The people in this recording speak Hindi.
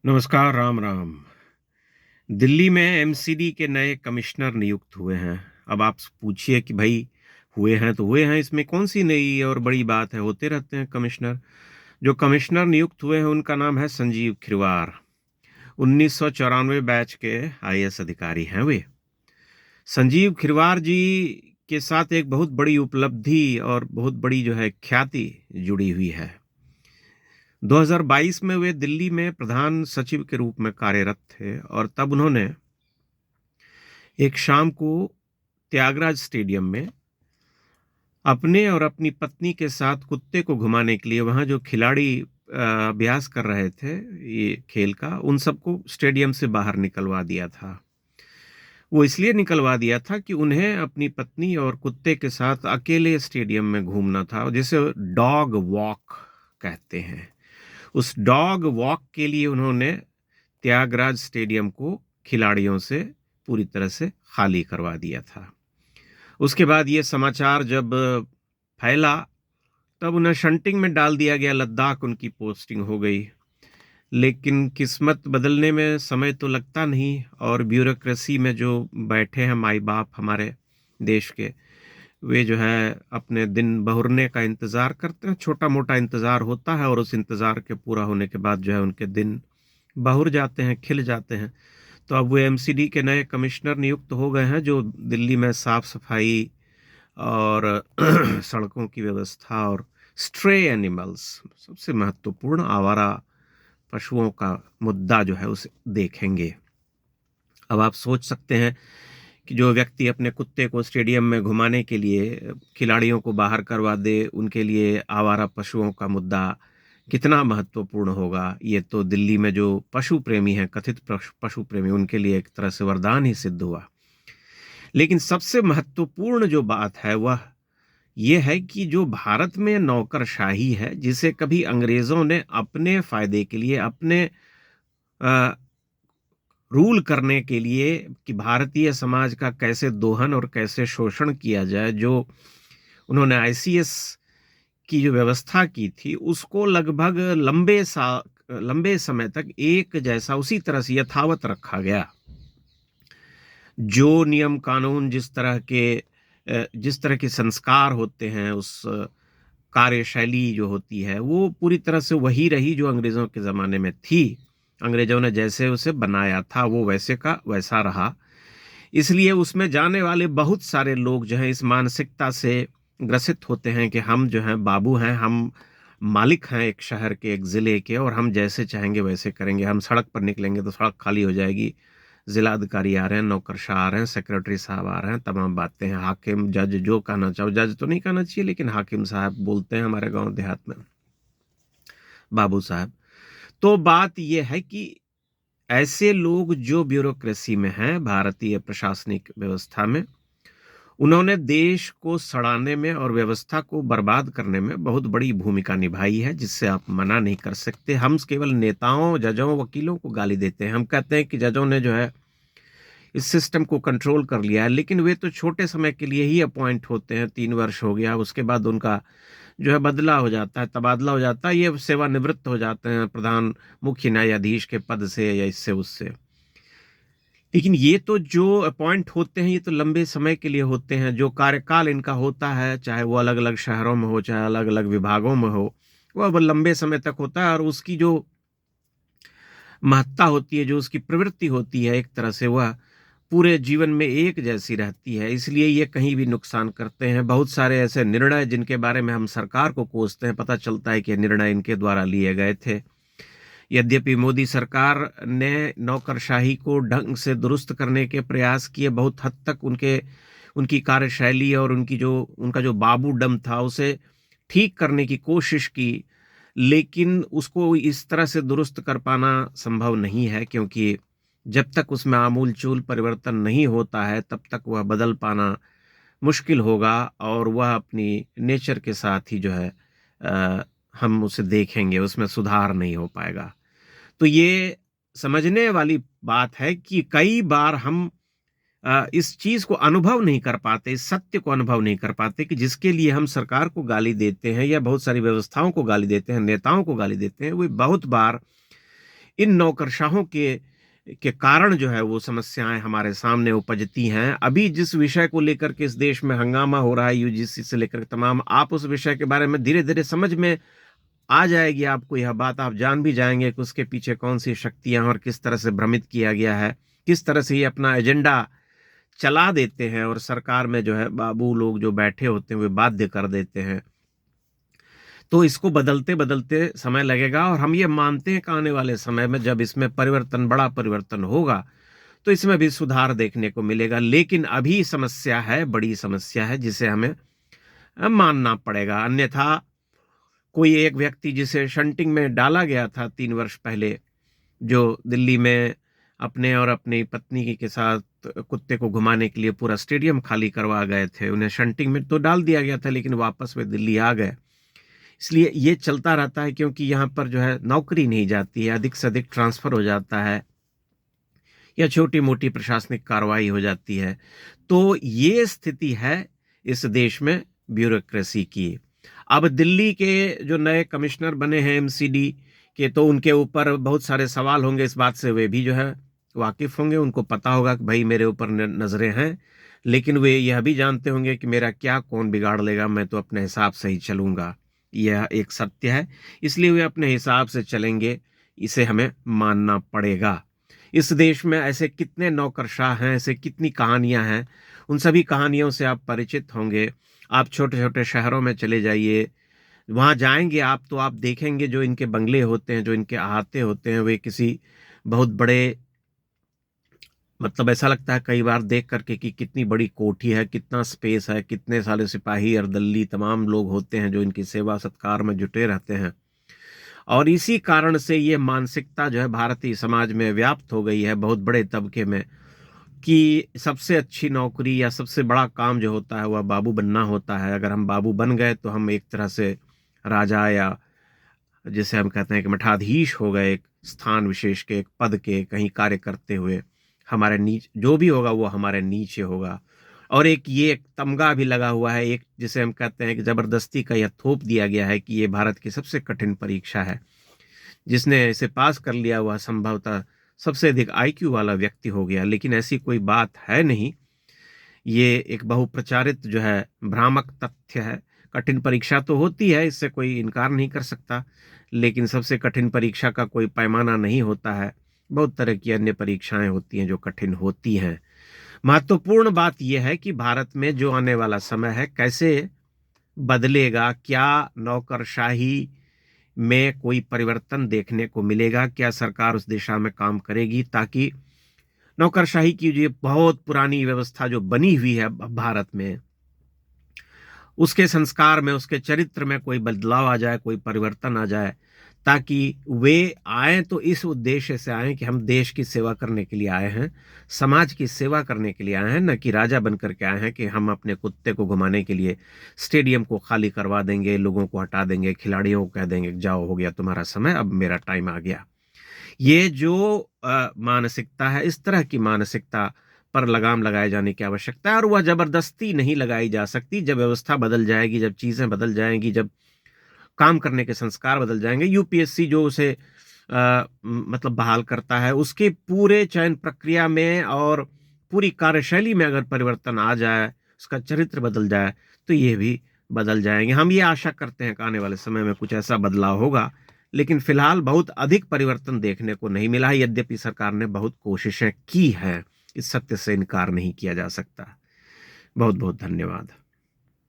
नमस्कार, राम राम। दिल्ली में एमसीडी के नए कमिश्नर नियुक्त हुए हैं। अब आप पूछिए कि भाई हुए हैं तो हुए हैं, इसमें कौन सी नई और बड़ी बात है, होते रहते हैं कमिश्नर। जो कमिश्नर नियुक्त हुए हैं उनका नाम है संजीव खिरवार। 1994 बैच के आईएएस अधिकारी हैं वे। संजीव खिरवार जी के साथ एक बहुत बड़ी उपलब्धि और बहुत बड़ी जो है ख्याति जुड़ी हुई है। 2022 में वे दिल्ली में प्रधान सचिव के रूप में कार्यरत थे और तब उन्होंने एक शाम को त्यागराज स्टेडियम में अपने और अपनी पत्नी के साथ कुत्ते को घुमाने के लिए वहां जो खिलाड़ी अभ्यास कर रहे थे ये खेल का, उन सबको स्टेडियम से बाहर निकलवा दिया था। वो इसलिए निकलवा दिया था कि उन्हें अपनी पत्नी और कुत्ते के साथ अकेले स्टेडियम में घूमना था, जिसे डॉग वॉक कहते हैं। उस डॉग वॉक के लिए उन्होंने त्यागराज स्टेडियम को खिलाड़ियों से पूरी तरह से खाली करवा दिया था। उसके बाद ये समाचार जब फैला तब उन्हें शंटिंग में डाल दिया गया, लद्दाख उनकी पोस्टिंग हो गई। लेकिन किस्मत बदलने में समय तो लगता नहीं, और ब्यूरोक्रेसी में जो बैठे हैं माई बाप हमारे देश के, वे जो है अपने दिन बहुरने का इंतज़ार करते हैं। छोटा मोटा इंतज़ार होता है और उस इंतज़ार के पूरा होने के बाद जो है उनके दिन बहुर जाते हैं, खिल जाते हैं। तो अब वो एमसीडी के नए कमिश्नर नियुक्त हो गए हैं, जो दिल्ली में साफ सफाई और सड़कों की व्यवस्था और स्ट्रे एनिमल्स, सबसे महत्वपूर्ण आवारा पशुओं का मुद्दा जो है उसे देखेंगे। अब आप सोच सकते हैं कि जो व्यक्ति अपने कुत्ते को स्टेडियम में घुमाने के लिए खिलाड़ियों को बाहर करवा दे, उनके लिए आवारा पशुओं का मुद्दा कितना महत्वपूर्ण होगा। ये तो दिल्ली में जो पशु प्रेमी हैं, कथित पशु प्रेमी, उनके लिए एक तरह से वरदान ही सिद्ध हुआ। लेकिन सबसे महत्वपूर्ण जो बात है वह ये है कि जो भारत में नौकरशाही है, जिसे कभी अंग्रेजों ने अपने फायदे के लिए, अपने अ, रूल करने के लिए, कि भारतीय समाज का कैसे दोहन और कैसे शोषण किया जाए, जो उन्होंने आईसीएस की जो व्यवस्था की थी, उसको लगभग लंबे समय तक एक जैसा उसी तरह से यथावत रखा गया। जो नियम कानून, जिस तरह के संस्कार होते हैं, उस कार्यशैली जो होती है, वो पूरी तरह से वही रही जो अंग्रेजों के ज़माने में थी। अंग्रेजों ने जैसे उसे बनाया था वो वैसे का वैसा रहा। इसलिए उसमें जाने वाले बहुत सारे लोग जो हैं इस मानसिकता से ग्रसित होते हैं कि हम जो हैं बाबू हैं, हम मालिक हैं एक शहर के, एक ज़िले के, और हम जैसे चाहेंगे वैसे करेंगे। हम सड़क पर निकलेंगे तो सड़क खाली हो जाएगी, जिलाधिकारी आ रहे हैं, नौकरशाह आ रहे हैं, सेक्रेटरी साहब आ रहे हैं, तमाम बातें हैं, हाकिम, जज, जो कहना चाहो। जज तो नहीं कहना चाहिए, लेकिन हाकिम साहब बोलते हैं हमारे गांव देहात में, बाबू साहब। तो बात यह है कि ऐसे लोग जो ब्यूरोक्रेसी में हैं, भारतीय प्रशासनिक व्यवस्था में, उन्होंने देश को सड़ाने में और व्यवस्था को बर्बाद करने में बहुत बड़ी भूमिका निभाई है, जिससे आप मना नहीं कर सकते। हम केवल नेताओं, जजों, वकीलों को गाली देते हैं। हम कहते हैं कि जजों ने जो है इस सिस्टम को कंट्रोल कर लिया है, लेकिन वे तो छोटे समय के लिए ही अपॉइंट होते हैं। 3 वर्ष हो गया, उसके बाद उनका जो है बदला हो जाता है, तबादला हो जाता है, ये सेवानिवृत्त हो जाते हैं प्रधान मुख्य न्यायाधीश के पद से या इससे उससे। लेकिन ये तो जो अपॉइंट होते हैं, ये तो लंबे समय के लिए होते हैं। जो कार्यकाल इनका होता है, चाहे वो अलग अलग शहरों में हो, चाहे अलग अलग विभागों में हो, वह अब लंबे समय तक होता है। और उसकी जो महत्ता होती है, जो उसकी प्रवृत्ति होती है, एक तरह से वह पूरे जीवन में एक जैसी रहती है। इसलिए ये कहीं भी नुकसान करते हैं। बहुत सारे ऐसे निर्णय जिनके बारे में हम सरकार को कोसते हैं, पता चलता है कि ये निर्णय इनके द्वारा लिए गए थे। यद्यपि मोदी सरकार ने नौकरशाही को ढंग से दुरुस्त करने के प्रयास किए, बहुत हद तक उनकी कार्यशैली और उनका जो बाबूडम था उसे ठीक करने की कोशिश की, लेकिन उसको इस तरह से दुरुस्त कर पाना संभव नहीं है, क्योंकि जब तक उसमें आमूल-चूल परिवर्तन नहीं होता है, तब तक वह बदल पाना मुश्किल होगा, और वह अपनी नेचर के साथ ही जो है अ, हम उसे देखेंगे, उसमें सुधार नहीं हो पाएगा। तो ये समझने वाली बात है कि कई बार हम इस चीज़ को अनुभव नहीं कर पाते, इस सत्य को अनुभव नहीं कर पाते कि जिसके लिए हम सरकार को गाली देते हैं या बहुत सारी व्यवस्थाओं को गाली देते हैं, नेताओं को गाली देते हैं, वे बहुत बार इन नौकरशाहों के कारण जो है वो समस्याएं हमारे सामने उपजती हैं। अभी जिस विषय को लेकर के इस देश में हंगामा हो रहा है, यूजीसी से लेकर तमाम, आप उस विषय के बारे में धीरे धीरे समझ में आ जाएगी आपको यह बात, आप जान भी जाएंगे कि उसके पीछे कौन सी शक्तियां और किस तरह से भ्रमित किया गया है, किस तरह से ये अपना एजेंडा चला देते हैं और सरकार में जो है बाबू लोग जो बैठे होते हैं वे बाध्य कर देते हैं। तो इसको बदलते बदलते समय लगेगा और हम ये मानते हैं कि आने वाले समय में जब इसमें परिवर्तन, बड़ा परिवर्तन होगा तो इसमें भी सुधार देखने को मिलेगा। लेकिन अभी समस्या है, बड़ी समस्या है जिसे हमें मानना पड़ेगा। अन्यथा कोई एक व्यक्ति जिसे शंटिंग में डाला गया था 3 वर्ष पहले, जो दिल्ली में अपने और अपनी पत्नी के साथ कुत्ते को घुमाने के लिए पूरा स्टेडियम खाली करवा गए थे, उन्हें शंटिंग में तो डाल दिया गया था लेकिन वापस वे दिल्ली आ गए। इसलिए ये चलता रहता है क्योंकि यहाँ पर जो है नौकरी नहीं जाती है, अधिक से अधिक ट्रांसफर हो जाता है या छोटी मोटी प्रशासनिक कार्रवाई हो जाती है। तो ये स्थिति है इस देश में ब्यूरोक्रेसी की। अब दिल्ली के जो नए कमिश्नर बने हैं एमसीडी के, तो उनके ऊपर बहुत सारे सवाल होंगे, इस बात से वे भी जो है वाकिफ होंगे, उनको पता होगा कि भाई मेरे ऊपर नजरें हैं, लेकिन वे यह भी जानते होंगे कि मेरा क्या कौन बिगाड़ लेगा, मैं तो अपने हिसाब से ही चलूंगा, यह एक सत्य है। इसलिए वे अपने हिसाब से चलेंगे, इसे हमें मानना पड़ेगा। इस देश में ऐसे कितने नौकरशाह हैं, ऐसे कितनी कहानियां हैं, उन सभी कहानियों से आप परिचित होंगे। आप छोटे छोटे शहरों में चले जाइए, वहां जाएंगे आप तो आप देखेंगे जो इनके बंगले होते हैं, जो इनके अहाते होते हैं, वे किसी बहुत बड़े, मतलब ऐसा लगता है कई बार देख करके कि कितनी बड़ी कोठी है, कितना स्पेस है, कितने सारे सिपाही और दल्ली तमाम लोग होते हैं जो इनकी सेवा सत्कार में जुटे रहते हैं। और इसी कारण से ये मानसिकता जो है भारतीय समाज में व्याप्त हो गई है बहुत बड़े तबके में, कि सबसे अच्छी नौकरी या सबसे बड़ा काम जो होता है वह बाबू बनना होता है। अगर हम बाबू बन गए तो हम एक तरह से राजा, या जिसे हम कहते हैं कि मठाधीश हो गए, एक स्थान विशेष के, एक पद के, कहीं कार्य करते हुए। हमारे नीचे जो भी होगा वो हमारे नीचे होगा। और एक तमगा भी लगा हुआ है, एक जिसे हम कहते हैं कि जबरदस्ती का यह थोप दिया गया है कि ये भारत की सबसे कठिन परीक्षा है, जिसने इसे पास कर लिया वह संभवतः सबसे अधिक आईक्यू वाला व्यक्ति हो गया। लेकिन ऐसी कोई बात है नहीं, ये एक बहुप्रचारित जो है भ्रामक तथ्य है। कठिन परीक्षा तो होती है, इससे कोई इनकार नहीं कर सकता, लेकिन सबसे कठिन परीक्षा का कोई पैमाना नहीं होता है। बहुत तरह की अन्य परीक्षाएं होती हैं जो कठिन होती हैं। महत्वपूर्ण बात यह है कि भारत में जो आने वाला समय है कैसे बदलेगा, क्या नौकरशाही में कोई परिवर्तन देखने को मिलेगा, क्या सरकार उस दिशा में काम करेगी ताकि नौकरशाही की जो बहुत पुरानी व्यवस्था जो बनी हुई है भारत में, उसके संस्कार में, उसके चरित्र में कोई बदलाव आ जाए, कोई परिवर्तन आ जाए, ताकि वे आए तो इस उद्देश्य से आए कि हम देश की सेवा करने के लिए आए हैं, समाज की सेवा करने के लिए आए हैं, न कि राजा बन करके आए हैं कि हम अपने कुत्ते को घुमाने के लिए स्टेडियम को खाली करवा देंगे, लोगों को हटा देंगे, खिलाड़ियों को कह देंगे जाओ हो गया तुम्हारा समय, अब मेरा टाइम आ गया। ये जो मानसिकता है, इस तरह की मानसिकता पर लगाम लगाए जाने की आवश्यकता है, और वह जबरदस्ती नहीं लगाई जा सकती। जब व्यवस्था बदल जाएगी, जब चीजें बदल जाएंगी, जब काम करने के संस्कार बदल जाएंगे, यूपीएससी जो उसे मतलब बहाल करता है, उसके पूरे चयन प्रक्रिया में और पूरी कार्यशैली में अगर परिवर्तन आ जाए, उसका चरित्र बदल जाए, तो ये भी बदल जाएंगे। हम ये आशा करते हैं कि आने वाले समय में कुछ ऐसा बदलाव होगा, लेकिन फिलहाल बहुत अधिक परिवर्तन देखने को नहीं मिला है, यद्यपि सरकार ने बहुत कोशिशें की हैं। इस सत्य से इनकार नहीं किया जा सकता। बहुत बहुत धन्यवाद।